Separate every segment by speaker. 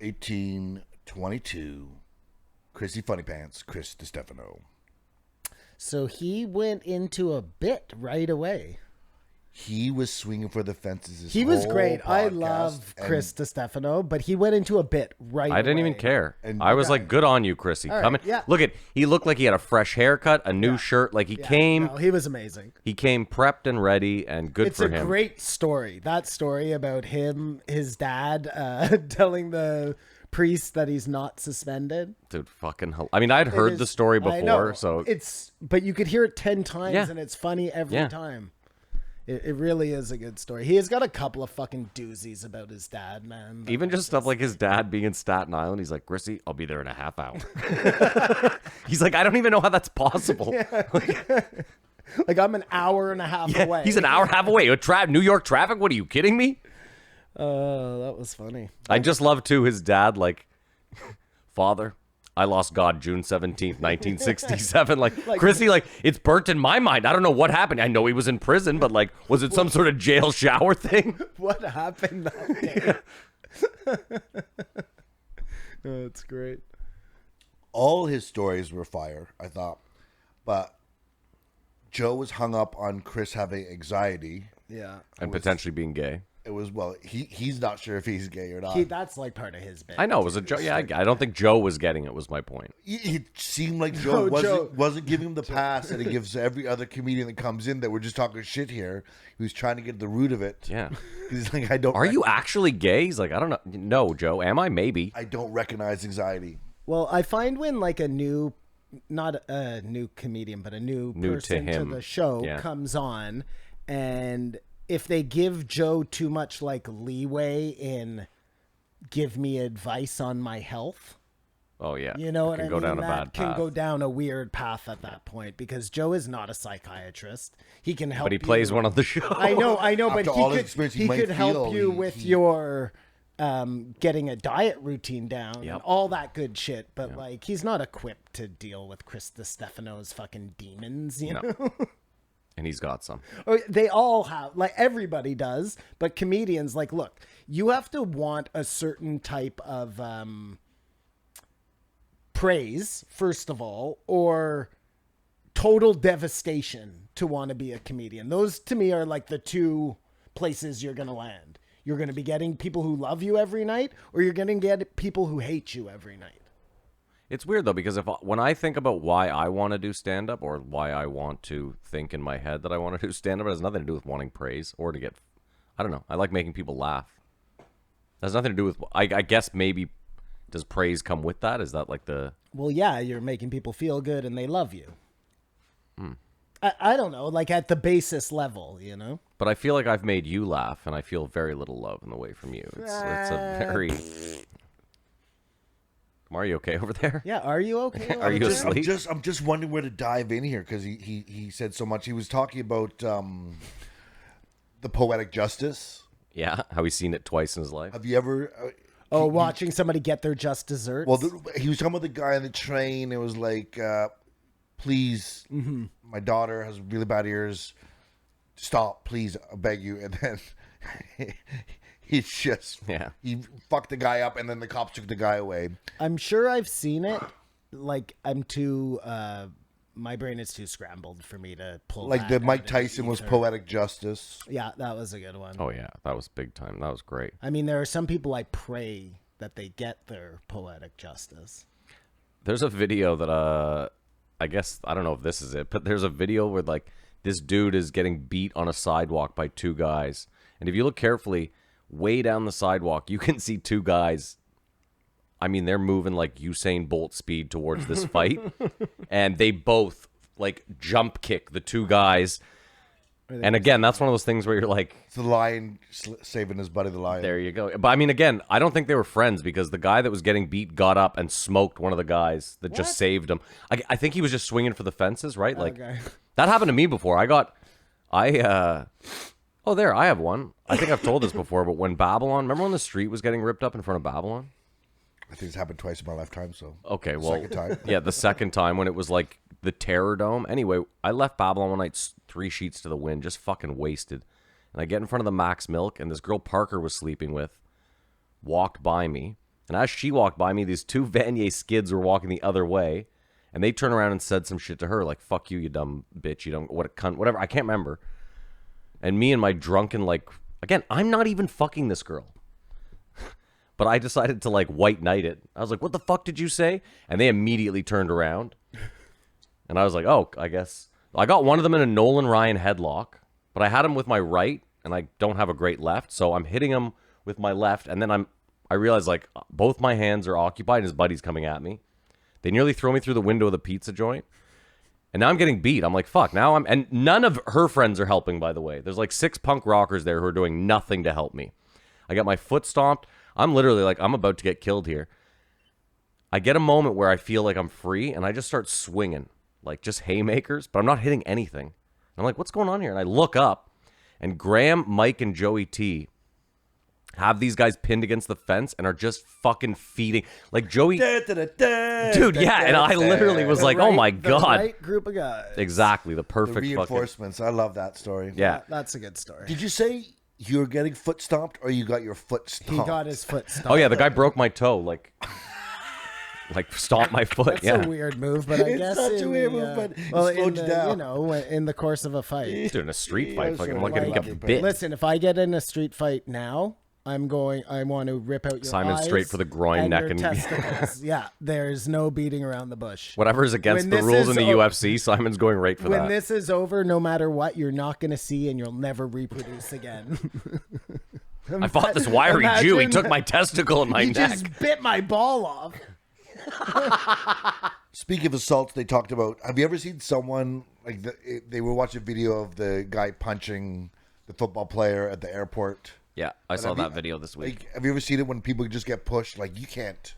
Speaker 1: 1822. Chrissy Funny Pants, Chris DiStefano.
Speaker 2: So he went into a bit right away.
Speaker 1: He was swinging for the fences.
Speaker 2: He was great. I love Chris DiStefano, but he went into a bit right away.
Speaker 3: I didn't even care.
Speaker 1: And
Speaker 3: I was like, good on you, Chrissy.
Speaker 2: All
Speaker 3: Come
Speaker 2: right,
Speaker 3: in.
Speaker 2: yeah.
Speaker 3: Look he looked like he had a fresh haircut, a new shirt. Like he came.
Speaker 2: No, he was amazing.
Speaker 3: He came prepped and ready, and good for him.
Speaker 2: It's a great story. That story about his dad telling the priest that he's not suspended.
Speaker 3: Dude, fucking I mean, I'd heard the story before, so
Speaker 2: but you could hear it 10 times and it's funny every time. It really is a good story. He has got a couple of fucking doozies about his dad, man.
Speaker 3: Even just stuff like his dad being in Staten Island. He's like, Chrissy, I'll be there in a half hour. He's like, I don't even know how that's possible.
Speaker 2: Like I'm an hour and a half away.
Speaker 3: He's an hour and a half away. New York traffic? What are you kidding me?
Speaker 2: That was funny.
Speaker 3: I just love, too, his dad, like, Father, I lost God June 17th, 1967. Like, Chrissy, like, it's burnt in my mind. I don't know what happened. I know he was in prison, but, like, was it some sort of jail shower thing?
Speaker 2: What happened that day? Oh, it's great.
Speaker 1: All his stories were fire, I thought. But Joe was hung up on Chris having anxiety.
Speaker 2: Yeah.
Speaker 3: And potentially being gay.
Speaker 1: It was, well, he's not sure if he's gay or not.
Speaker 2: That's like part of his bit.
Speaker 3: I know, it was a joke. Yeah, I don't think Joe was getting it, was my point.
Speaker 1: It seemed like Joe wasn't giving him the pass that he gives every other comedian that comes in that we're just talking shit here. He was trying to get the root of it.
Speaker 3: Yeah.
Speaker 1: He's like, Are
Speaker 3: you actually gay? He's like, I don't know. No, Joe, am I? Maybe.
Speaker 1: I don't recognize anxiety.
Speaker 2: Well, I find when like not a new comedian, but a new person to the show comes on, and if they give Joe too much like leeway in give me advice on my health.
Speaker 3: Oh yeah.
Speaker 2: You know what I mean?
Speaker 3: Go down a
Speaker 2: that
Speaker 3: bad
Speaker 2: can
Speaker 3: path.
Speaker 2: go down a weird path at that point because Joe is not a psychiatrist. He can help.
Speaker 3: But he plays one on the show.
Speaker 2: I know, but
Speaker 1: he
Speaker 2: could help you with your getting a diet routine down and all that good shit. But like he's not equipped to deal with Chris DiStefano's fucking demons, you know?
Speaker 3: And he's got some.
Speaker 2: They all have, like everybody does, but comedians, like, look, you have to want a certain type of praise, first of all, or total devastation to want to be a comedian. Those, to me, are like the two places you're going to land. You're going to be getting people who love you every night, or you're going to get people who hate you every night.
Speaker 3: It's weird, though, because when I think about why I want to do stand-up or why I want to think in my head that I want to do stand-up, it has nothing to do with wanting praise or to get... I don't know. I like making people laugh. It has nothing to do with... I guess maybe... Does praise come with that? Is that like the...
Speaker 2: Well, yeah, you're making people feel good and they love you. I don't know, like at the basis level, you know?
Speaker 3: But I feel like I've made you laugh, and I feel very little love in the way from you. It's a very... Are you okay over there?
Speaker 2: Yeah, are you okay?
Speaker 3: Are you asleep?
Speaker 1: I'm just wondering where to dive in here because he said so much. He was talking about the poetic justice.
Speaker 3: Yeah, how he's seen it twice in his life.
Speaker 1: Have you ever...
Speaker 2: watching somebody get their just desserts?
Speaker 1: Well, he was talking about the guy on the train. It was like, please, my daughter has really bad ears. Stop, please, I beg you. And then... He's just, he fucked the guy up and then the cops took the guy away.
Speaker 2: I'm sure I've seen it. Like, I'm too, my brain is too scrambled for me to pull
Speaker 1: like the Mike Tyson was poetic justice.
Speaker 2: Yeah, that was a good one.
Speaker 3: Oh, yeah, that was big time. That was great.
Speaker 2: I mean, there are some people I pray that they get their poetic justice.
Speaker 3: There's a video that, I guess, I don't know if this is it, but there's a video where, like, this dude is getting beat on a sidewalk by two guys. And if you look carefully... way down the sidewalk, you can see two guys. I mean, they're moving like Usain Bolt speed towards this fight. And they both, like, jump kick the two guys. And again, that's one of those things where you're like...
Speaker 1: It's the lion saving his buddy, the lion.
Speaker 3: There you go. But, I mean, again, I don't think they were friends because the guy that was getting beat got up and smoked one of the guys that just saved him. I think he was just swinging for the fences, right? Like, that happened to me before. Oh, there, I have one. I think I've told this before, but when Babylon... Remember when the street was getting ripped up in front of Babylon?
Speaker 1: I think it's happened twice in my lifetime, so...
Speaker 3: Okay, well...
Speaker 1: Second time.
Speaker 3: Yeah, the second time when it was like the Terror Dome. Anyway, I left Babylon one night, 3 sheets to the wind, just fucking wasted. And I get in front of the Max Milk, and this girl Parker was sleeping with walked by me. And as she walked by me, these 2 Vanier skids were walking the other way. And they turned around and said some shit to her, like, fuck you, you dumb bitch. You don't, what a cunt, whatever. I can't remember. And me and my drunken, like, again, I'm not even fucking this girl. But I decided to, like, white knight it. I was like, what the fuck did you say? And they immediately turned around. And I was like, oh, I guess. I got one of them in a Nolan Ryan headlock. But I had him with my right, and I don't have a great left. So I'm hitting him with my left. And then I realized, like, both my hands are occupied, and his buddy's coming at me. They nearly throw me through the window of the pizza joint. And now I'm getting beat. I'm like, fuck. And none of her friends are helping, by the way. There's like 6 punk rockers there who are doing nothing to help me. I got my foot stomped. I'm literally like, I'm about to get killed here. I get a moment where I feel like I'm free, and I just start swinging. Like just haymakers, but I'm not hitting anything. I'm like, what's going on here? And I look up, and Graham, Mike, and Joey T have these guys pinned against the fence and are just fucking feeding. Like Joey... Dude, yeah, and I literally was like, oh my God.
Speaker 2: The right group of guys.
Speaker 3: Exactly, the perfect
Speaker 1: the reinforcements. I love that story.
Speaker 3: Yeah.
Speaker 2: That's a good story.
Speaker 1: Did you say you were getting foot stomped or you got your foot stomped?
Speaker 2: He got his foot stomped.
Speaker 3: Oh yeah, the guy broke my toe, like stomped my foot.
Speaker 2: That's a weird move, but I guess
Speaker 1: such a weird move, but
Speaker 2: well,
Speaker 1: slowed you down.
Speaker 2: You know, in the course of a fight.
Speaker 3: Dude, in a street fight, fucking
Speaker 1: sure.
Speaker 3: looking to get bit.
Speaker 2: Listen, if I get in a street fight now, I want to rip out your
Speaker 3: Simon
Speaker 2: eyes
Speaker 3: straight for the groin,
Speaker 2: and
Speaker 3: neck,
Speaker 2: your
Speaker 3: and
Speaker 2: testicles. Yeah, there's no beating around the bush.
Speaker 3: Whatever is against the rules in the UFC, Simon's going right for that.
Speaker 2: When this is over, no matter what, you're not going to see, and you'll never reproduce again.
Speaker 3: I fought this wiry Jew. He took my testicle and my neck.
Speaker 2: He just bit my ball off.
Speaker 1: Speaking of assaults, they talked about. Have you ever seen someone like they were watching a video of the guy punching the football player at the airport?
Speaker 3: Yeah, I saw that video this week.
Speaker 1: Like, have you ever seen it when people just get pushed? Like you can't,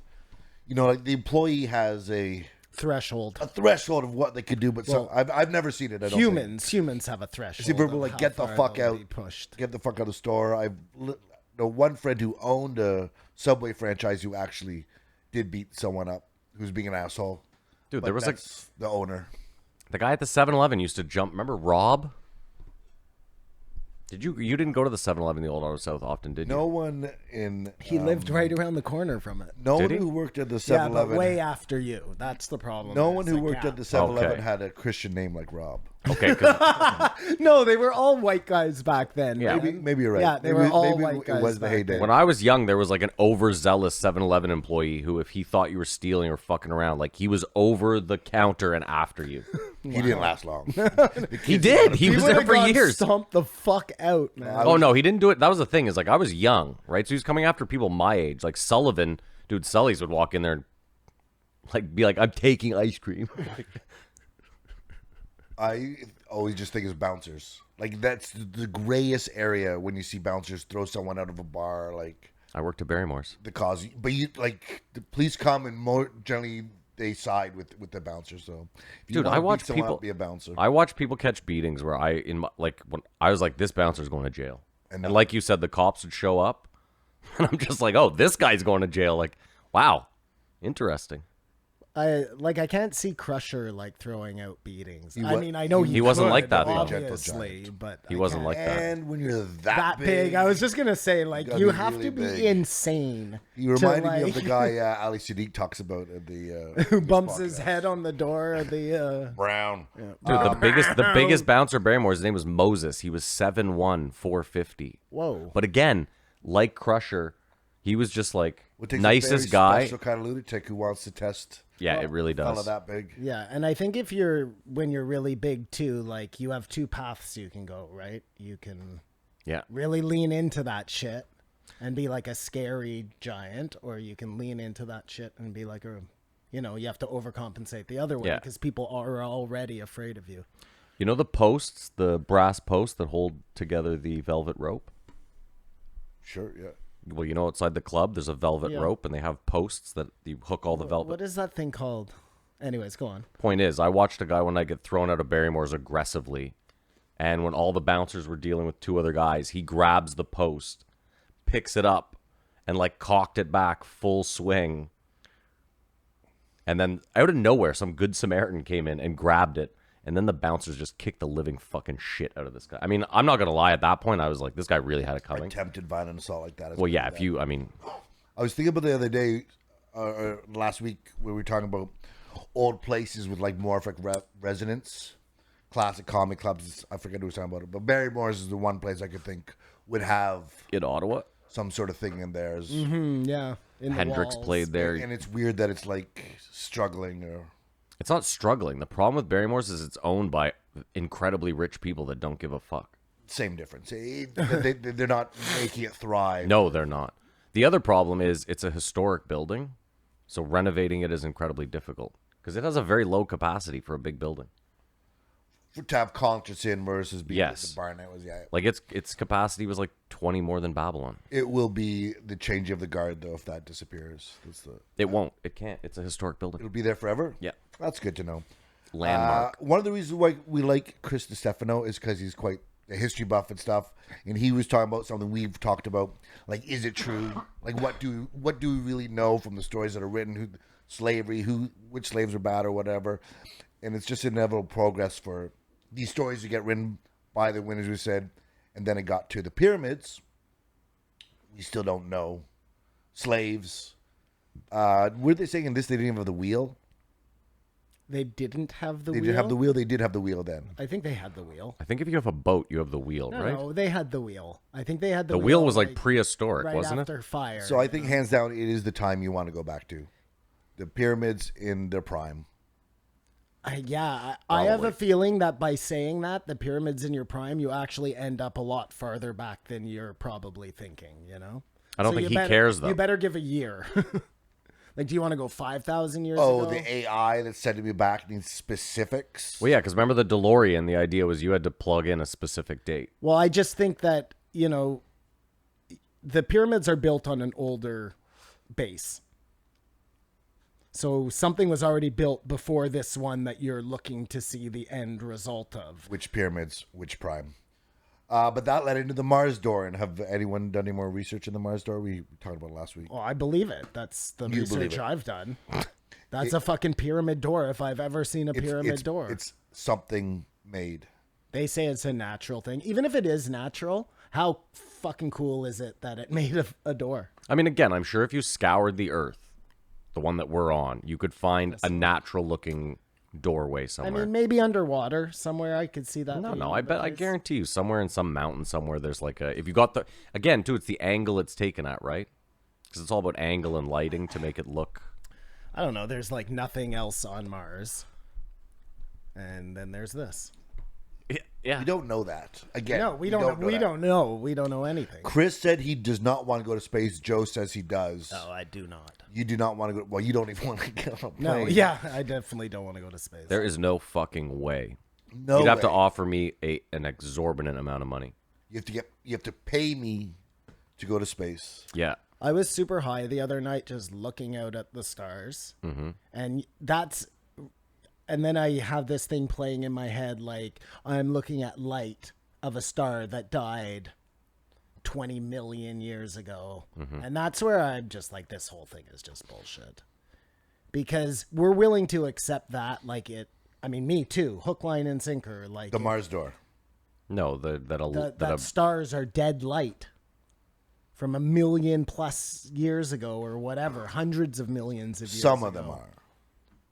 Speaker 1: like the employee has a threshold of what they could do, but I've never seen it. I don't
Speaker 2: humans have a threshold.
Speaker 1: See people like get the fuck out, get the fuck out of the store. I've know one friend who owned a Subway franchise who actually did beat someone up who's being an asshole.
Speaker 3: Dude, there was like
Speaker 1: the owner.
Speaker 3: The guy at the 7-Eleven used to jump. Remember Rob? You didn't go to the 7-Eleven in the old Auto South often, did you?
Speaker 1: No one in...
Speaker 2: He lived right around the corner from it.
Speaker 1: No one who worked at the 7-Eleven...
Speaker 2: Yeah, but way after you. That's the problem.
Speaker 1: No one who worked at the 7-Eleven had a Christian name like Rob.
Speaker 3: Okay.
Speaker 2: No, they were all white guys back then.
Speaker 3: Yeah.
Speaker 1: Maybe you're right.
Speaker 2: Yeah, they were all white guys.
Speaker 1: It was the heyday.
Speaker 3: When I was young, there was like an overzealous 7-Eleven employee who, if he thought you were stealing or fucking around, like he was over the counter and after you.
Speaker 1: He didn't last long.
Speaker 3: He did. He was there for years.
Speaker 2: Stomped the fuck out, man.
Speaker 3: Oh no, he didn't do it. That was the thing. Is like I was young, right? So he was coming after people my age, like Sullivan. Dude, Sully's would walk in there and like be like, "I'm taking ice cream."
Speaker 1: I always just think it's bouncers. Like that's the grayest area when you see bouncers throw someone out of a bar. Like
Speaker 3: I worked at Barrymore's.
Speaker 1: The cause, but you like the police come and more generally they side with the bouncers. So,
Speaker 3: dude, I watch people
Speaker 1: be a bouncer.
Speaker 3: I watch people catch beatings where when I was like, this bouncer's going to jail, and like you said, the cops would show up, and I'm just like, oh, this guy's going to jail. Like, wow, interesting.
Speaker 2: I can't see Crusher like throwing out beatings. I mean, I know
Speaker 3: he wasn't like that,
Speaker 2: obviously, but
Speaker 3: he wasn't like that.
Speaker 1: And when you're that
Speaker 2: big, I was just gonna say, like, you have really to be big. Insane.
Speaker 1: You reminded me of the guy Ali Sadiq talks about at the
Speaker 2: who bumps his head on the door of the
Speaker 1: Brown.
Speaker 3: Yeah. Dude, the biggest bouncer Barrymore, his name was Moses. He was 7'1", 450.
Speaker 2: Whoa!
Speaker 3: But again, like Crusher, he was just like nicest guy.
Speaker 1: Special kind of lunatic who wants to test.
Speaker 3: Yeah, it really does.
Speaker 1: That big.
Speaker 2: Yeah, and I think when you're really big too, like you have two paths you can go, right? You can really lean into that shit and be like a scary giant, or you can lean into that shit and be like you have to overcompensate the other way because people are already afraid of you.
Speaker 3: You know the posts, the brass posts that hold together the velvet rope?
Speaker 1: Sure, yeah.
Speaker 3: Well, outside the club, there's a velvet rope, and they have posts that you hook all the velvet.
Speaker 2: What is that thing called? Anyways, go on.
Speaker 3: Point is, I watched a guy when I get thrown out of Barrymore's aggressively, and when all the bouncers were dealing with two other guys, he grabs the post, picks it up, and like cocked it back full swing. And then out of nowhere, some good Samaritan came in and grabbed it. And then the bouncers just kicked the living fucking shit out of this guy. I mean, I'm not going to lie. At that point, I was like, this guy really had it coming.
Speaker 1: Attempted violent assault like that.
Speaker 3: Well, yeah,
Speaker 1: I was thinking about the other day, last week, where we were talking about old places with like more of like resonance, classic comic clubs. I forget who was talking about it, but Barrymore's is the one place I could think would have
Speaker 3: in Ottawa
Speaker 1: some sort of thing in theirs.
Speaker 2: Yeah, in
Speaker 3: Hendrix played there,
Speaker 1: and it's weird that it's like struggling. Or
Speaker 3: it's not struggling. The problem with Barrymore's is it's owned by incredibly rich people that don't give a fuck.
Speaker 1: Same difference. They're not making it thrive.
Speaker 3: No, they're not. The other problem is it's a historic building, so renovating it is incredibly difficult because it has a very low capacity for a big building.
Speaker 1: To have concerts in versus being
Speaker 3: Yes.
Speaker 1: the Barnett was
Speaker 3: Like its capacity was like 20 more than Babylon.
Speaker 1: It will be the change of the guard though if that disappears.
Speaker 3: It won't. It can't. It's a historic building.
Speaker 1: It'll be there forever.
Speaker 3: Yeah.
Speaker 1: That's good to know.
Speaker 3: Landmark.
Speaker 1: One of the reasons why we like Chris DiStefano is because he's quite a history buff and stuff, and he was talking about something we've talked about, like is it true? Like what do we really know from the stories that are written? Which slaves are bad or whatever, and it's just inevitable progress for these stories to get written by the winners, we said, and then it got to the pyramids. We still don't know. Slaves. Were they saying in this they didn't even have the wheel?
Speaker 2: They didn't have the wheel?
Speaker 1: They did have the wheel. They did have the wheel then.
Speaker 2: I think they had the wheel.
Speaker 3: I think if you have a boat, you have the wheel,
Speaker 2: No,
Speaker 3: right?
Speaker 2: no, they had the wheel. I think they had the
Speaker 3: The wheel was like prehistoric,
Speaker 2: right
Speaker 3: wasn't
Speaker 2: after
Speaker 3: it?
Speaker 2: fire.
Speaker 1: So I think hands down, it is the time you want to go back to. The pyramids in their prime.
Speaker 2: I have a feeling that by saying that, the pyramids in your prime, you actually end up a lot farther back than you're probably thinking, you know?
Speaker 3: I don't think he cares, though.
Speaker 2: You better give a year. Like, do you want to go 5,000 years
Speaker 1: Oh,
Speaker 2: ago?
Speaker 1: the AI that's sending me back needs specifics.
Speaker 3: Well, yeah, because remember the DeLorean, the idea was you had to plug in a specific date.
Speaker 2: Well, I just think that, you know, the pyramids are built on an older base. So something was already built before this one that you're looking to see the end result of.
Speaker 1: Which pyramids, which prime. But that led into the Mars door. And have anyone done any more research in the Mars door? We talked about it last week.
Speaker 2: Oh, I believe it. That's the research I've done. That's a fucking pyramid door if I've ever seen a pyramid door.
Speaker 1: It's something made.
Speaker 2: They say it's a natural thing. Even if it is natural, how fucking cool is it that it made a door?
Speaker 3: I mean, again, I'm sure if you scoured the Earth, the one that we're on, you could find a natural-looking doorway somewhere.
Speaker 2: I mean, maybe underwater somewhere. I could see that.
Speaker 3: No, I guarantee you, somewhere in some mountain somewhere, there's like a. If you got again, too, it's the angle it's taken at, right? Because it's all about angle and lighting to make it look.
Speaker 2: I don't know. There's like nothing else on Mars, and then there's this.
Speaker 3: Yeah,
Speaker 1: We don't know that. Again,
Speaker 2: No, we don't know. We don't know anything.
Speaker 1: Chris said he does not want to go to space. Joe says he does.
Speaker 2: No, I do not.
Speaker 1: You do not want to go. Well, you don't even want to get on a plane.
Speaker 2: No, yeah, I definitely don't want to go to space.
Speaker 3: there is no fucking way.
Speaker 1: No
Speaker 3: You'd have to
Speaker 1: way.
Speaker 3: offer me an exorbitant amount of money.
Speaker 1: You have to pay me to go to space.
Speaker 3: Yeah.
Speaker 2: I was super high the other night just looking out at the stars. Mm-hmm. And then I have this thing playing in my head like I'm looking at light of a star that died 20 million years ago. Mm-hmm. And that's where I'm just like, this whole thing is just bullshit. Because we're willing to accept that like it. I mean, me too. Hook, line, and sinker. Like
Speaker 1: The Mars door.
Speaker 3: No, that
Speaker 2: stars are dead light from 1 million plus years ago or whatever, hundreds of millions of years
Speaker 1: Some
Speaker 2: ago.
Speaker 1: of them are.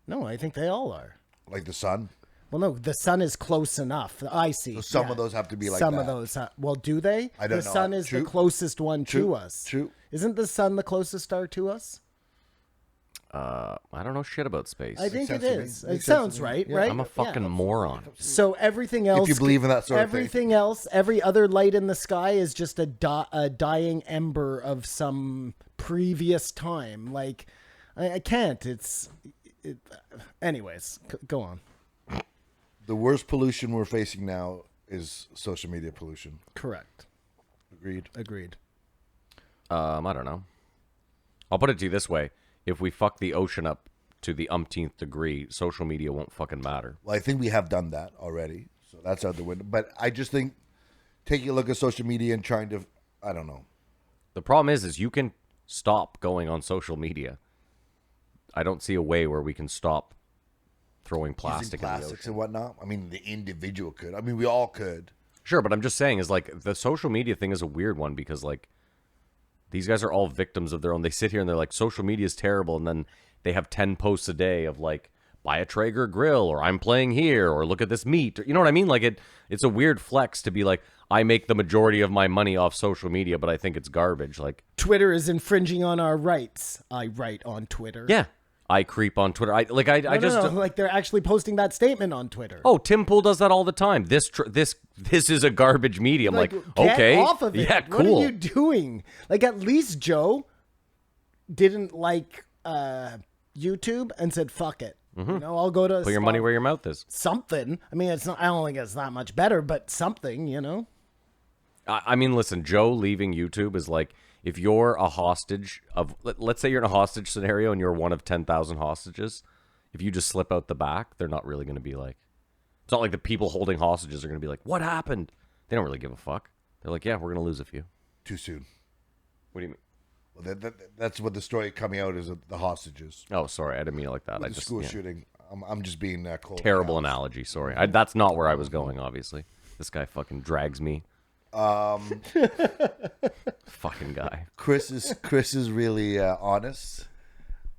Speaker 2: No, I think they all are.
Speaker 1: Like the sun.
Speaker 2: Well, no, the sun is close enough. I see.
Speaker 1: So some of those have to be like
Speaker 2: some
Speaker 1: that.
Speaker 2: of those. Well, do they?
Speaker 1: I don't know.
Speaker 2: The sun is
Speaker 1: True.
Speaker 2: the closest one
Speaker 1: True.
Speaker 2: to us.
Speaker 1: True.
Speaker 2: Isn't the sun the closest star to us?
Speaker 3: I don't know shit about space.
Speaker 2: I think it
Speaker 1: sense to me.
Speaker 2: is.
Speaker 1: Makes
Speaker 2: It
Speaker 1: sense
Speaker 2: sounds
Speaker 1: to me.
Speaker 2: right,
Speaker 1: Yeah.
Speaker 2: right?
Speaker 3: I'm a fucking moron.
Speaker 2: So everything else,
Speaker 1: If you believe in that sort of thing.
Speaker 2: everything else, every other light in the sky is just a dying ember of some previous time. Like, I can't. Anyways, go on.
Speaker 1: The worst pollution we're facing now is social media pollution.
Speaker 2: Correct.
Speaker 1: Agreed.
Speaker 3: I don't know. I'll put it to you this way: if we fuck the ocean up to the umpteenth degree, social media won't fucking matter.
Speaker 1: Well, I think we have done that already, so that's out the window. But I just think taking a look at social media and trying to, I don't know.
Speaker 3: The problem is you can stop going on social media. I don't see a way where we can stop throwing plastic in the
Speaker 1: Plastics
Speaker 3: ocean.
Speaker 1: and whatnot. I mean, the individual could. I mean, we all could.
Speaker 3: Sure, but I'm just saying is like the social media thing is a weird one because like These guys are all victims of their own. They sit here and they're like, social media is terrible, and then they have 10 posts a day of like, buy a Traeger grill, or I'm playing here, or look at this meat. Or, you know what I mean? Like it's a weird flex to be like, I make the majority of my money off social media, but I think it's garbage. Like,
Speaker 2: Twitter is infringing on our rights. I write on Twitter.
Speaker 3: yeah, I creep on Twitter. I
Speaker 2: like they're actually posting that statement on Twitter.
Speaker 3: Oh, Tim Pool does that all the time. This is a garbage medium. Like
Speaker 2: get
Speaker 3: okay,
Speaker 2: off of it.
Speaker 3: Yeah,
Speaker 2: cool. What are you doing? Like, at least Joe didn't like YouTube and said, "Fuck it."
Speaker 3: Mm-hmm.
Speaker 2: You know, I'll go to
Speaker 3: put your money where your mouth is.
Speaker 2: Something. I mean, it's not. I don't think it's that much better, but something. You know.
Speaker 3: I mean, listen, Joe leaving YouTube is like, if you're a hostage of, let's say you're in a hostage scenario and you're one of 10,000 hostages, if you just slip out the back, they're not really going to be like, it's not like the people holding hostages are going to be like, what happened? They don't really give a fuck. They're like, yeah, we're going to lose a few.
Speaker 1: Too soon.
Speaker 3: What do you mean?
Speaker 1: Well, that's what the story coming out is, the hostages.
Speaker 3: Oh, sorry. I didn't mean it like that.
Speaker 1: With the school shooting. I'm just being cold.
Speaker 3: Terrible analogy. Sorry. That's not where I was going, obviously. This guy fucking drags me. Fucking guy.
Speaker 1: Chris is really honest,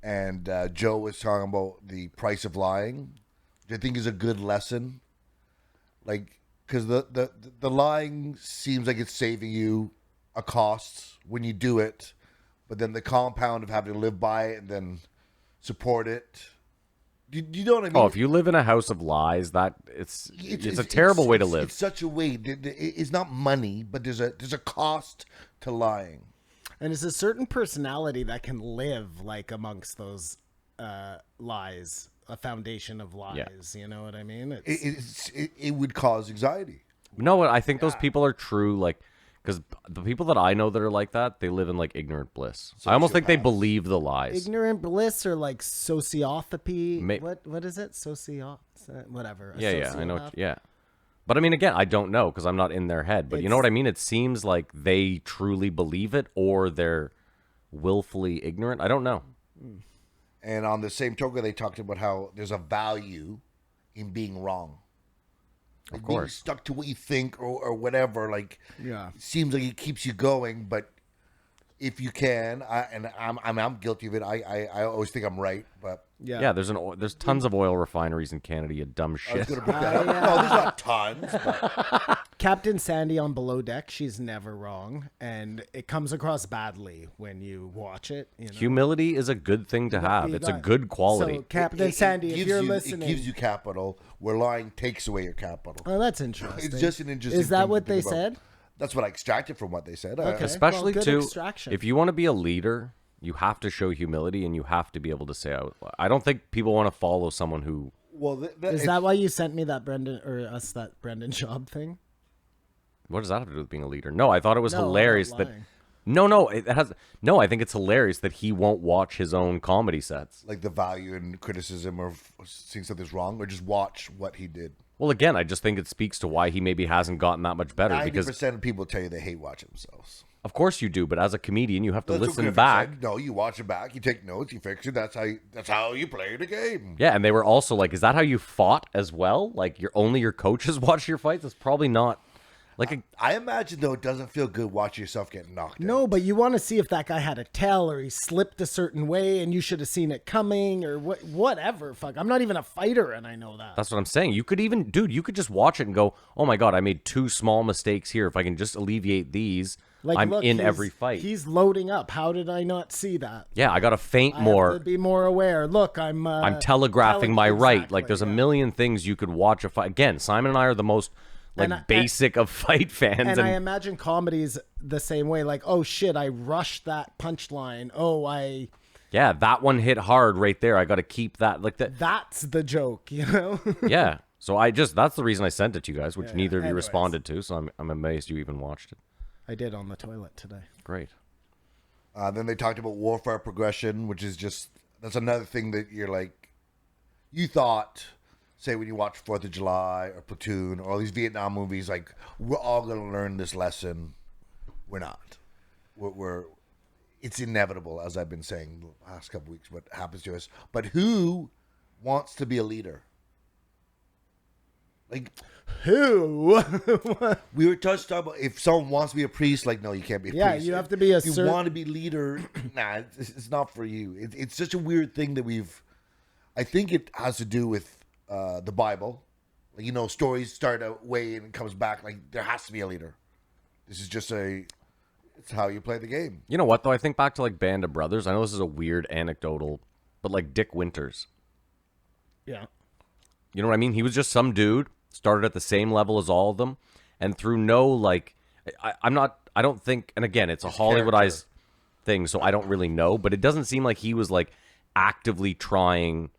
Speaker 1: and Joe was talking about the price of lying, which I think is a good lesson. Like, because the lying seems like it's saving you a cost when you do it, but then the compound of having to live by it and then support it. Do you know what I mean?
Speaker 3: Oh, if you live in a house of lies, it's a terrible way to live.
Speaker 1: It's such a way. It's not money, but there's a cost to lying.
Speaker 2: And it's a certain personality that can live like amongst those lies, a foundation of lies. Yeah. You know what I mean?
Speaker 1: It would cause anxiety.
Speaker 3: No, I think those people are true. Like, because the people that I know that are like that, they live in like ignorant bliss. I almost think they believe the lies.
Speaker 2: Ignorant bliss, or like sociopathy. What is it? Whatever.
Speaker 3: Yeah, I know. Yeah. But I mean, again, I don't know because I'm not in their head. But you know what I mean? It seems like they truly believe it, or they're willfully ignorant. I don't know.
Speaker 1: And on the same token, they talked about how there's a value in being wrong. Like, of course, being stuck to what you think or whatever. Like, yeah, it seems like it keeps you going. But if you can, I'm guilty of it. I always think I'm right, but
Speaker 3: yeah. There's tons of oil refineries in Canada. You dumb shit.
Speaker 1: I was gonna bring that up. No, there's not tons. But
Speaker 2: Captain Sandy on Below Deck, she's never wrong, and it comes across badly when you watch it. You know?
Speaker 3: Humility is a good thing to have. It's a good quality.
Speaker 2: So, Captain Sandy, if you're listening,
Speaker 1: it gives you capital, where lying takes away your capital.
Speaker 2: Oh, that's interesting.
Speaker 1: It's just an interesting.
Speaker 2: Is that what they said?
Speaker 1: That's what I extracted from what they said.
Speaker 2: Okay.
Speaker 3: Especially too, if you want to be a leader, you have to show humility, and you have to be able to say, I don't think people want to follow someone who.
Speaker 1: Well,
Speaker 2: is that why you sent me that Brendan Schaub thing?
Speaker 3: What does that have to do with being a leader? No, I thought it was hilarious that. No, it has no. I think it's hilarious that he won't watch his own comedy sets.
Speaker 1: Like the value and criticism of seeing something's wrong, or just watch what he did.
Speaker 3: Well, again, I just think it speaks to why he maybe hasn't gotten that much better.
Speaker 1: 90% of people tell you they hate watching themselves.
Speaker 3: Of course you do, but as a comedian, you have to listen back.
Speaker 1: Said, no, you watch it back, you take notes, you fix it. That's how you play the game.
Speaker 3: Yeah, and they were also like, "Is that how you fought as well? Like, only your coaches watch your fights? That's probably not." Like
Speaker 1: I imagine, though, it doesn't feel good watching yourself get knocked out.
Speaker 2: No, but you want to see if that guy had a tell, or he slipped a certain way and you should have seen it coming, or whatever. Fuck, I'm not even a fighter and I know that.
Speaker 3: That's what I'm saying. You could even, dude, you could just watch it and go, oh my God, I made 2 small mistakes here. If I can just alleviate these, like, I'm in every fight.
Speaker 2: He's loading up. How did I not see that?
Speaker 3: Yeah, I got to feint more.
Speaker 2: I have to be more aware. Look, I'm
Speaker 3: telegraphing my right. Like, there's a million things you could watch a fight. Again, Simon and I are the most... basic of fight fans.
Speaker 2: And I imagine comedy's the same way. Like, oh shit, I rushed that punchline.
Speaker 3: Yeah, that one hit hard right there. I got to keep that. Like that.
Speaker 2: That's the joke, you know?
Speaker 3: Yeah. So that's the reason I sent it to you guys, which neither of you responded to. So I'm amazed you even watched it.
Speaker 2: I did on the toilet today.
Speaker 3: Great.
Speaker 1: Then they talked about warfare progression, which is that's another thing that you're like, you thought... Say when you watch 4th of July or Platoon or all these Vietnam movies, like, we're all going to learn this lesson. We're not. It's inevitable, as I've been saying the last couple of weeks, what happens to us. But who wants to be a leader? Like,
Speaker 2: who?
Speaker 1: we were touched about if someone wants to be a priest, like, no, you can't be a priest.
Speaker 2: Yeah, you have to be a
Speaker 1: If you want to be leader, nah, it's not for you. It's such a weird thing that I think it has to do with the Bible. Like, you know, stories start a way and it comes back. Like, there has to be a leader. This is just it's how you play the game.
Speaker 3: You know what, though? I think back to, like, Band of Brothers. I know this is a weird anecdotal, but, like, Dick Winters.
Speaker 2: Yeah.
Speaker 3: You know what I mean? He was just some dude, started at the same level as all of them, and through no, like, I don't think, and again, it's a Hollywoodized thing, so I don't really know, but it doesn't seem like he was, like, actively trying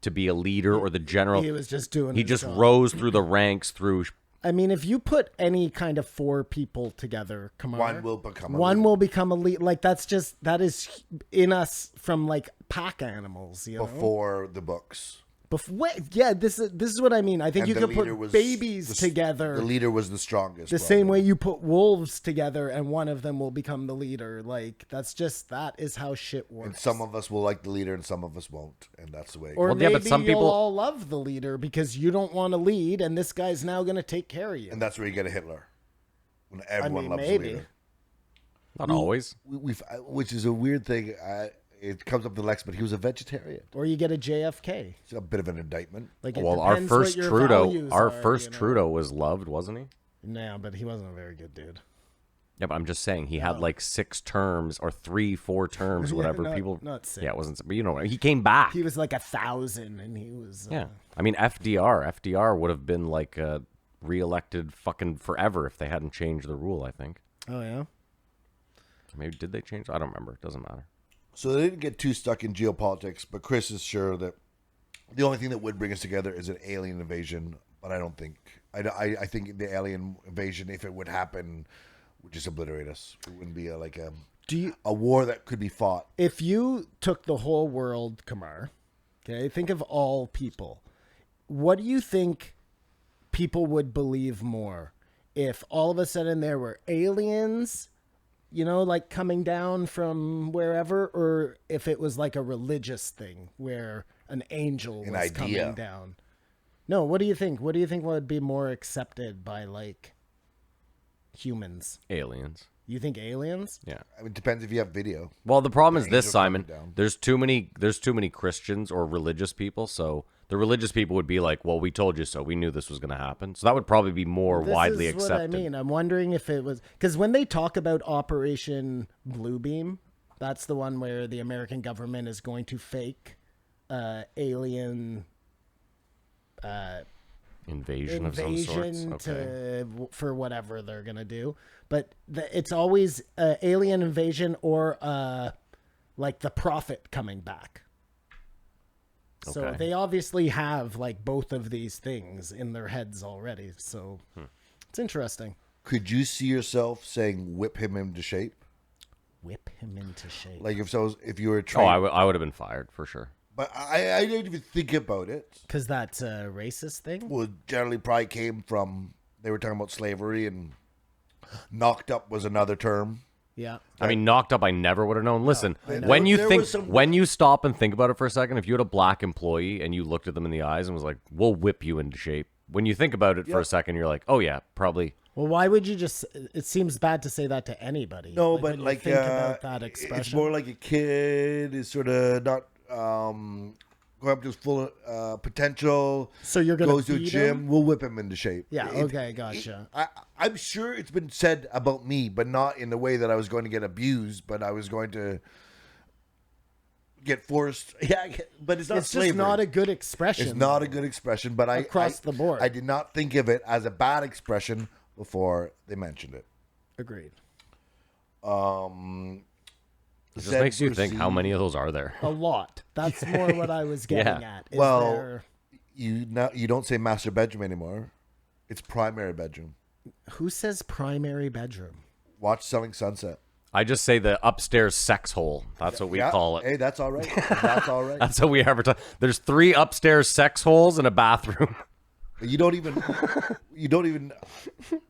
Speaker 3: to be a leader or the general.
Speaker 2: He was just doing
Speaker 3: He
Speaker 2: his
Speaker 3: just
Speaker 2: job.
Speaker 3: rose through the ranks through.
Speaker 2: I mean, if you put any kind of 4 people together, Kamar,
Speaker 1: One will become a leader.
Speaker 2: Like, that is in us from, like, pack animals, you know?
Speaker 1: Before the books.
Speaker 2: Yeah, this is what I mean. I think you could put babies together.
Speaker 1: The leader was the strongest.
Speaker 2: The same way you put wolves together and one of them will become the leader. Like, that is how shit works.
Speaker 1: And some of us will like the leader and some of us won't. And that's the way.
Speaker 2: Or maybe but some people all love the leader because you don't want to lead and this guy's now going to take care of you.
Speaker 1: And that's where you get a Hitler. When everyone loves the leader.
Speaker 3: Not always.
Speaker 1: Which is a weird thing. It comes up to Lex, but he was a vegetarian.
Speaker 2: Or you get a JFK.
Speaker 1: It's a bit of an indictment.
Speaker 2: Like,
Speaker 3: our first Trudeau was loved, wasn't he?
Speaker 2: Nah, but he wasn't a very good dude.
Speaker 3: Yeah, but I'm just saying he had like 6 terms or 3-4 terms, whatever.
Speaker 2: Not 6.
Speaker 3: Yeah, it wasn't. But you know, he came back.
Speaker 2: He was like 1,000, and he was.
Speaker 3: Yeah, I mean FDR would have been like reelected fucking forever if they hadn't changed the rule. I think.
Speaker 2: Oh yeah.
Speaker 3: Maybe did they change? I don't remember. It doesn't matter.
Speaker 1: So they didn't get too stuck in geopolitics, but Chris is sure that the only thing that would bring us together is an alien invasion. But I don't think. I think the alien invasion, if it would happen, would just obliterate us. It wouldn't be a war that could be fought.
Speaker 2: If you took the whole world, Kamar, okay, think of all people. What do you think people would believe more if all of a sudden there were aliens? You know, like coming down from wherever, or if it was like a religious thing where an angel was coming down. No, what do you think? What do you think would be more accepted by like humans?
Speaker 3: Aliens.
Speaker 2: You think aliens?
Speaker 3: Yeah.
Speaker 1: I mean, it depends if you have video.
Speaker 3: Well, the problem is this, Simon. There's too many Christians or religious people, so the religious people would be like, "Well, we told you so. We knew this was going to happen." So that would probably be more widely accepted. This is what I mean.
Speaker 2: I'm wondering if it was because when they talk about Operation Bluebeam, that's the one where the American government is going to fake alien
Speaker 3: invasion of some sorts. Okay.
Speaker 2: For whatever they're going to do. But it's always alien invasion or like the prophet coming back. So they obviously have like both of these things in their heads already. So it's interesting.
Speaker 1: Could you see yourself saying whip him into shape?
Speaker 2: Whip him into shape.
Speaker 1: Like if you were trained.
Speaker 3: I would have been fired for sure.
Speaker 1: But I didn't even think about it.
Speaker 2: Because that's a racist thing?
Speaker 1: Well, generally probably came from, they were talking about slavery and knocked up was another term.
Speaker 2: Yeah.
Speaker 3: I mean, knocked up, I never would have known. Listen, when you stop and think about it for a second, if you had a black employee and you looked at them in the eyes and was like, we'll whip you into shape. When you think about it for a second, you're like, oh yeah, probably.
Speaker 2: Well, why would you just, it seems bad to say that to anybody.
Speaker 1: No, but like,
Speaker 2: think about that expression.
Speaker 1: It's more like a kid is sort of not going up to his full potential.
Speaker 2: So you're going to
Speaker 1: goes to a gym.
Speaker 2: Him?
Speaker 1: We'll whip him into shape.
Speaker 2: Yeah. Okay. Gotcha.
Speaker 1: I'm sure it's been said about me, but not in the way that I was going to get abused, but I was going to get forced. Yeah, but it's not slavery.
Speaker 2: It's just not a good expression.
Speaker 1: It's not a good expression, but
Speaker 2: across the board.
Speaker 1: I did not think of it as a bad expression before they mentioned it.
Speaker 2: Agreed.
Speaker 3: It just makes you think, how many of those are there?
Speaker 2: A lot. That's more what I was getting at.
Speaker 1: You don't say master bedroom anymore. It's primary bedroom.
Speaker 2: Who says primary bedroom?
Speaker 1: Watch Selling Sunset.
Speaker 3: I just say the upstairs sex hole. That's what we call it.
Speaker 1: Hey, that's all right. That's all right.
Speaker 3: That's how we advertise. There's 3 upstairs sex holes and a bathroom.
Speaker 1: You don't even.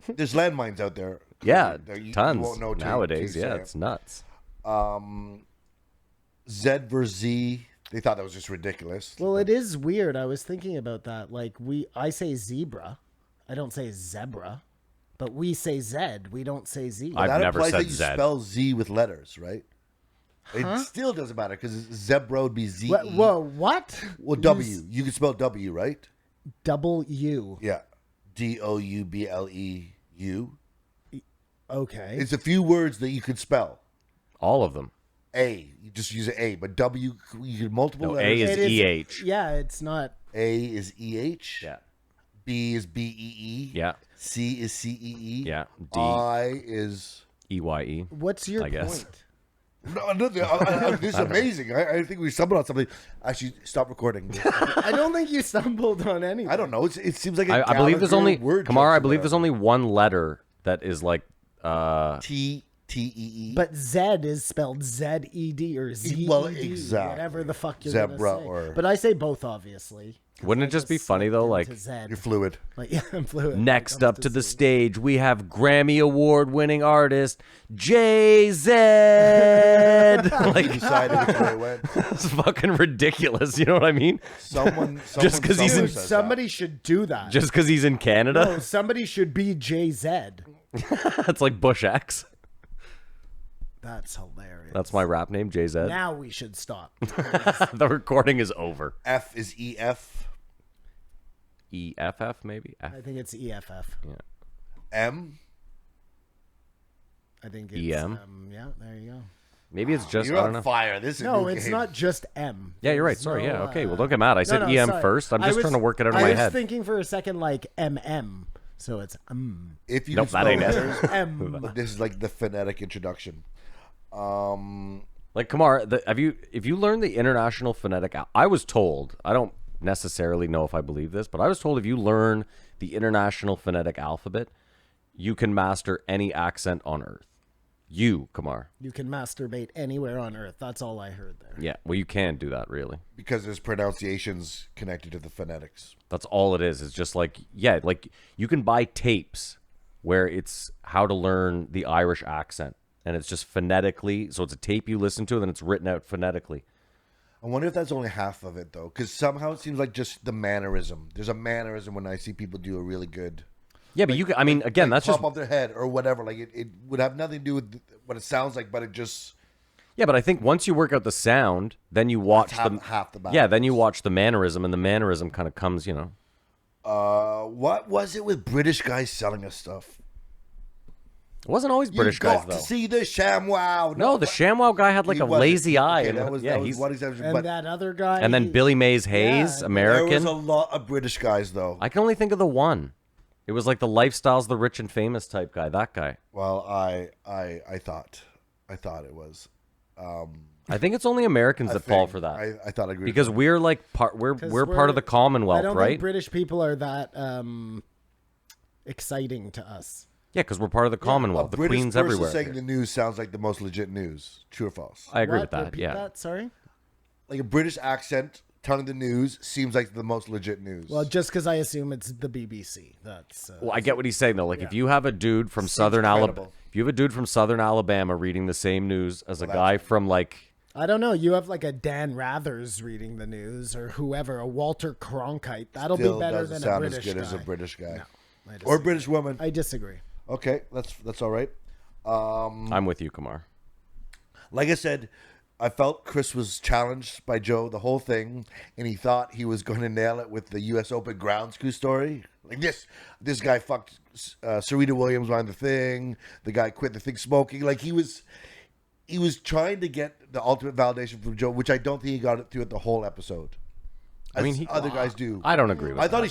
Speaker 1: There's landmines out there.
Speaker 3: Yeah, tons.
Speaker 1: You won't know
Speaker 3: nowadays. Yeah, it's nuts.
Speaker 1: Z versus Z. They thought that was just ridiculous.
Speaker 2: Well, it is weird. I was thinking about that. Like I say zebra. I don't say zebra, but we say Zed. We don't say Z.
Speaker 3: I've
Speaker 1: that
Speaker 3: never
Speaker 1: implies
Speaker 3: said
Speaker 1: that you
Speaker 3: Zed.
Speaker 1: spell Z with letters, right? It still doesn't matter because zebra would be Z.
Speaker 2: Whoa, what?
Speaker 1: Well, W. You can spell W, right?
Speaker 2: W.
Speaker 1: Yeah. Doubleu.
Speaker 2: Okay.
Speaker 1: It's a few words that you could spell.
Speaker 3: All of them.
Speaker 1: A. You just use an A. But W, you get multiple
Speaker 3: No,
Speaker 1: letters.
Speaker 3: A is EH.
Speaker 2: Yeah, it's not.
Speaker 1: A is EH.
Speaker 3: Yeah.
Speaker 1: B is BEE.
Speaker 3: Yeah.
Speaker 1: C is CEE.
Speaker 3: Yeah. D.
Speaker 1: I is...
Speaker 3: EYE.
Speaker 2: What's your
Speaker 3: I guess.
Speaker 2: point?
Speaker 1: No, this is amazing. I think we stumbled on something. Actually, stop recording.
Speaker 2: I don't think you stumbled on anything.
Speaker 1: I don't know. It seems like
Speaker 3: I believe there's only
Speaker 1: word
Speaker 3: Kamar. I
Speaker 1: jokes
Speaker 3: believe
Speaker 1: or
Speaker 3: there's only one letter that is like
Speaker 1: T-E-E.
Speaker 2: But Zed is spelled Z-E-D or Z-E-D,
Speaker 1: Well, exactly.
Speaker 2: whatever the fuck you're
Speaker 1: Zebra
Speaker 2: gonna say.
Speaker 1: or-
Speaker 2: But I say both, obviously.
Speaker 3: Wouldn't it just be funny though? Like
Speaker 2: Zed.
Speaker 1: You're fluid.
Speaker 2: Like, yeah, I'm fluid.
Speaker 3: next up to the stage, we have Grammy Award-winning artist Jay-Z. Like
Speaker 1: Decided which way it went.
Speaker 3: it's fucking ridiculous. You know what I mean?
Speaker 1: Someone
Speaker 3: Just 'cause he's in-
Speaker 1: says that.
Speaker 2: Somebody should do that.
Speaker 3: Just because he's in Canada,
Speaker 2: No, somebody should be Jay-Z.
Speaker 3: it's like Bush X.
Speaker 2: That's hilarious.
Speaker 3: That's my rap name, Jay-Z.
Speaker 2: Now we should stop.
Speaker 3: The recording is over.
Speaker 1: F is EF.
Speaker 3: EFF maybe. F.
Speaker 2: I think it's EFF.
Speaker 1: M.
Speaker 2: I think it's
Speaker 3: EM?
Speaker 2: yeah, there you go.
Speaker 3: Maybe it's just
Speaker 1: You're
Speaker 3: I don't
Speaker 1: on
Speaker 3: know.
Speaker 1: fire. This is
Speaker 2: No,
Speaker 1: new
Speaker 2: it's
Speaker 1: game.
Speaker 2: not just M.
Speaker 3: Yeah, you're right.
Speaker 2: There's
Speaker 3: Sorry.
Speaker 2: no,
Speaker 3: Yeah. Okay. Well, don't get mad. I said
Speaker 2: no,
Speaker 3: EM
Speaker 2: sorry.
Speaker 3: first. I'm
Speaker 2: I
Speaker 3: just
Speaker 2: was-
Speaker 3: trying to work it out of
Speaker 2: I
Speaker 3: my
Speaker 2: was
Speaker 3: head.
Speaker 2: thinking for a second like MM. So it's
Speaker 1: If you
Speaker 3: Nope,
Speaker 1: can
Speaker 3: that ain't
Speaker 1: spell
Speaker 3: it.
Speaker 1: letters,
Speaker 2: M.
Speaker 1: but this is like the phonetic introduction.
Speaker 3: Like Kamar, if you learn the international phonetic, I was told, I don't necessarily know if I believe this, but I was told if you learn the international phonetic alphabet, you can master any accent on earth. You, Kamar.
Speaker 2: You can masturbate anywhere on earth. That's all I heard there.
Speaker 3: Yeah, well, you can do that, really.
Speaker 1: Because there's pronunciations connected to the phonetics.
Speaker 3: That's all it is. It's just like, yeah, like you can buy tapes where it's how to learn the Irish accent. And it's just phonetically. So it's a tape you listen to, and then it's written out phonetically.
Speaker 1: I wonder if that's only half of it, though. Because somehow it seems like just the mannerism. There's a mannerism when I see people do a really good...
Speaker 3: Yeah, but you can, I mean, again, that's
Speaker 1: pop
Speaker 3: just...
Speaker 1: off their head or whatever. Like it would have nothing to do with what it sounds like, but it just...
Speaker 3: Yeah, but I think once you work out the sound, then you watch
Speaker 1: half the battle.
Speaker 3: Yeah, then you watch the mannerism, and the mannerism kind of comes, you know.
Speaker 1: What was it with British guys selling us stuff?
Speaker 3: It wasn't always British
Speaker 1: you
Speaker 3: guys,
Speaker 1: got
Speaker 3: though.
Speaker 1: to see the ShamWow.
Speaker 3: No, the ShamWow guy had like
Speaker 1: He
Speaker 3: a
Speaker 1: wasn't.
Speaker 3: lazy eye.
Speaker 1: Okay,
Speaker 3: And,
Speaker 1: that was
Speaker 3: he's...
Speaker 1: one exception.
Speaker 2: And
Speaker 1: But
Speaker 2: that other guy.
Speaker 3: And then Billy Mays Hayes,
Speaker 2: Yeah,
Speaker 3: American.
Speaker 1: there was a lot of British guys, though.
Speaker 3: I can only think of the one. It was like the Lifestyles, the rich and famous type guy. That guy.
Speaker 1: Well, I thought it was.
Speaker 3: I think it's only Americans that fall for that.
Speaker 1: I thought I agreed
Speaker 3: because
Speaker 1: with
Speaker 3: we're like we're part of the Commonwealth,
Speaker 2: I don't
Speaker 3: right?
Speaker 2: think British people are that exciting to us.
Speaker 3: Yeah, because we're part of the Commonwealth. The
Speaker 1: British
Speaker 3: Queen's
Speaker 1: person
Speaker 3: everywhere.
Speaker 1: saying the news sounds like the most legit news. True or false?
Speaker 3: I agree
Speaker 2: What?
Speaker 3: with that.
Speaker 2: Repeat
Speaker 3: Yeah.
Speaker 2: that? Sorry.
Speaker 1: Like a British accent telling the news seems like the most legit news.
Speaker 2: Well, just because I assume it's the BBC. That's.
Speaker 3: Well, I get what he's saying though. Like if you have a dude from Southern Alabama,
Speaker 1: credible.
Speaker 3: if you have a dude from Southern Alabama reading the same news as a guy from like,
Speaker 2: I don't know. You have like a Dan Rathers reading the news, or whoever, a Walter Cronkite. That'll
Speaker 1: Still
Speaker 2: be better
Speaker 1: doesn't
Speaker 2: than a
Speaker 1: sound
Speaker 2: British
Speaker 1: as good
Speaker 2: guy.
Speaker 1: as a British guy
Speaker 2: I
Speaker 1: or
Speaker 2: disagree.
Speaker 1: a British woman.
Speaker 2: I disagree.
Speaker 1: Okay, that's all right.
Speaker 3: I'm with you, Kamar.
Speaker 1: Like I said, I felt Chris was challenged by Joe the whole thing, and he thought he was going to nail it with the U.S. Open ground screw story. Like this guy fucked Serena Williams on the thing. The guy quit the thing smoking. Like he was trying to get the ultimate validation from Joe, which I don't think he got it through it the whole episode.
Speaker 3: I mean,
Speaker 1: other guys do.
Speaker 3: I don't agree with
Speaker 1: I
Speaker 3: that.
Speaker 1: thought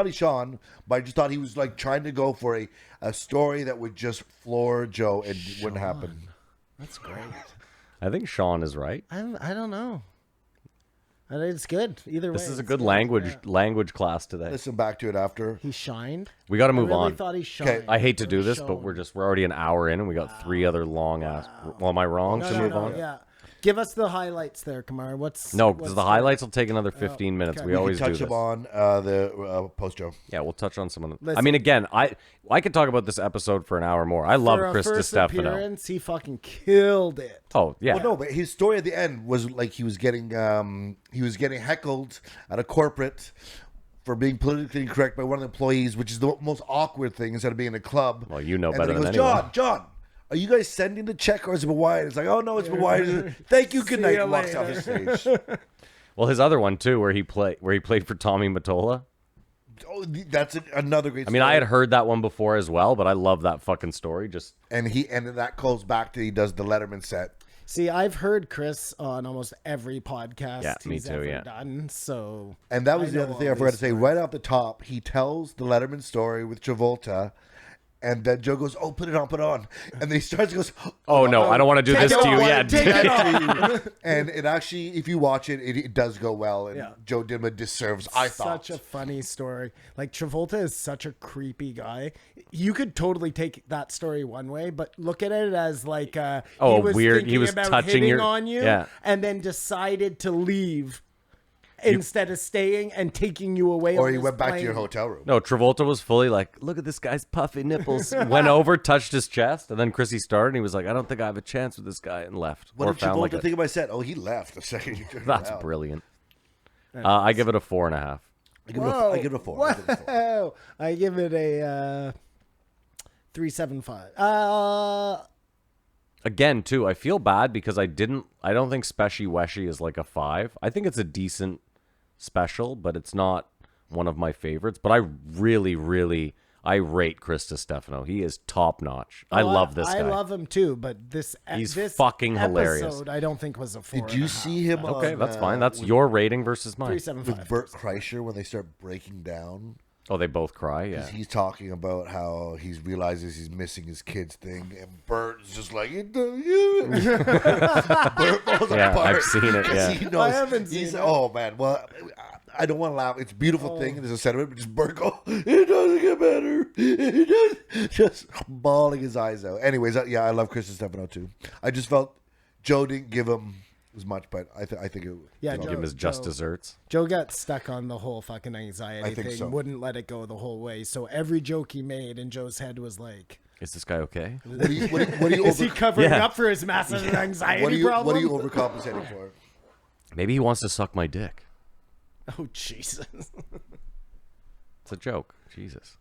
Speaker 1: he shone, but I just thought he was like trying to go for a story that would just floor Joe and wouldn't happen.
Speaker 2: That's great.
Speaker 3: I think Sean is right.
Speaker 2: I don't know. It's good either way.
Speaker 3: This is a
Speaker 2: it's
Speaker 3: good language class today.
Speaker 1: Listen back to it after.
Speaker 2: He shined.
Speaker 3: We got to
Speaker 2: I
Speaker 3: move
Speaker 2: really
Speaker 3: on.
Speaker 2: thought he shined.
Speaker 3: I hate to do
Speaker 2: Or
Speaker 3: this, but
Speaker 2: shone.
Speaker 3: we're already an hour in, and we got 3 other long ass. Well, am I wrong to move on?
Speaker 2: Yeah. Give us the highlights there, Kamar.
Speaker 3: No, because the highlights will take another 15 minutes.
Speaker 2: okay.
Speaker 3: We
Speaker 2: We
Speaker 3: always do
Speaker 1: Touch
Speaker 3: this.
Speaker 1: him on the post Joe.
Speaker 3: Yeah, we'll touch on some of them. I
Speaker 2: Listen.
Speaker 3: mean, again, I could talk about this episode for an hour more. I love
Speaker 2: For a
Speaker 3: Chris
Speaker 2: first
Speaker 3: DiStefano.
Speaker 2: appearance, he fucking killed it.
Speaker 3: Oh yeah,
Speaker 1: Well, no, but his story at the end was like he was getting heckled at a corporate for being politically incorrect by one of the employees, which is the most awkward thing instead of being in a club.
Speaker 3: Well, you know
Speaker 1: and
Speaker 3: better
Speaker 1: then he
Speaker 3: than
Speaker 1: goes,
Speaker 3: anyone.
Speaker 1: John, are you guys sending the check or is it been wired? It's like, oh no, it's been wired. Thank you, good night. And walks off the stage.
Speaker 3: Well, his other one too, where he played for Tommy Mottola.
Speaker 1: Oh, that's another great.
Speaker 3: I mean, I had heard that one before as well, but I love that fucking story.
Speaker 1: And that goes back to he does the Letterman set.
Speaker 2: See, I've heard Chris on almost every podcast
Speaker 3: he's ever
Speaker 2: done. So,
Speaker 1: and that was the other thing I forgot to say. Right off the top, he tells the Letterman story with Travolta, and then Joe goes, "Oh, put it on," and then he starts goes,
Speaker 3: "Oh no, I don't want to do this to you yet."
Speaker 1: Take it off. And it actually, if you watch it, it does go well. And Joe did him a disservice. I thought
Speaker 2: such a funny story. Like Travolta is such a creepy guy. You could totally take that story one way, but look at it as like he was
Speaker 3: weird. He was
Speaker 2: about
Speaker 3: touching
Speaker 2: hitting on you,
Speaker 3: yeah,
Speaker 2: and then decided to leave. Instead of staying and taking you away,
Speaker 1: or he went back to your hotel room.
Speaker 3: No, Travolta was fully like, "Look at this guy's puffy nipples." Went over, touched his chest, and then Chrissy started, and he was like, "I don't think I have a chance with this guy," and left.
Speaker 1: What did Travolta think of my set? Oh, he left the second you turned
Speaker 3: That's brilliant. I give it a 4.5.
Speaker 1: I give it a 4.
Speaker 2: Whoa. I give it a 3.75.
Speaker 3: Again, too, I feel bad because I don't think Speshy Weshy is like a 5. I think it's a decent special, but it's not one of my favorites. But I really, really, I rate Chris DiStefano. He is top notch. I love this guy.
Speaker 2: I love him too, but
Speaker 3: he's
Speaker 2: this
Speaker 3: fucking hilarious.
Speaker 2: Episode, I don't think was a 4.
Speaker 1: Did you see him?
Speaker 3: Okay, that's fine. That's your rating versus mine.
Speaker 2: 3.75
Speaker 1: with Bert Kreischer when they start breaking down.
Speaker 3: Oh, they both cry, yeah.
Speaker 1: He's talking about how he realizes he's missing his kids thing, and Bert's just like, Bert falls apart.
Speaker 3: I've seen it, yeah.
Speaker 1: He knows,
Speaker 2: I haven't seen it.
Speaker 1: Oh, man. Well, I don't want to laugh. It's a beautiful thing. There's a sentiment, but just Bert go, it doesn't get better. It does. Just bawling his eyes out. Anyways, I love Chris DiStefano, too. I just felt Joe didn't give him as much, but I think it.
Speaker 2: Yeah,
Speaker 3: give him his just desserts.
Speaker 2: Joe got stuck on the whole fucking anxiety thing.
Speaker 1: So.
Speaker 2: Wouldn't let it go the whole way. So every joke he made in Joe's head was like,
Speaker 3: "Is this guy okay?
Speaker 1: What are you
Speaker 2: is he covering up for his massive anxiety problem?
Speaker 1: What are you overcompensating for?
Speaker 3: Maybe he wants to suck my dick."
Speaker 2: Oh Jesus!
Speaker 3: It's a joke. Jesus.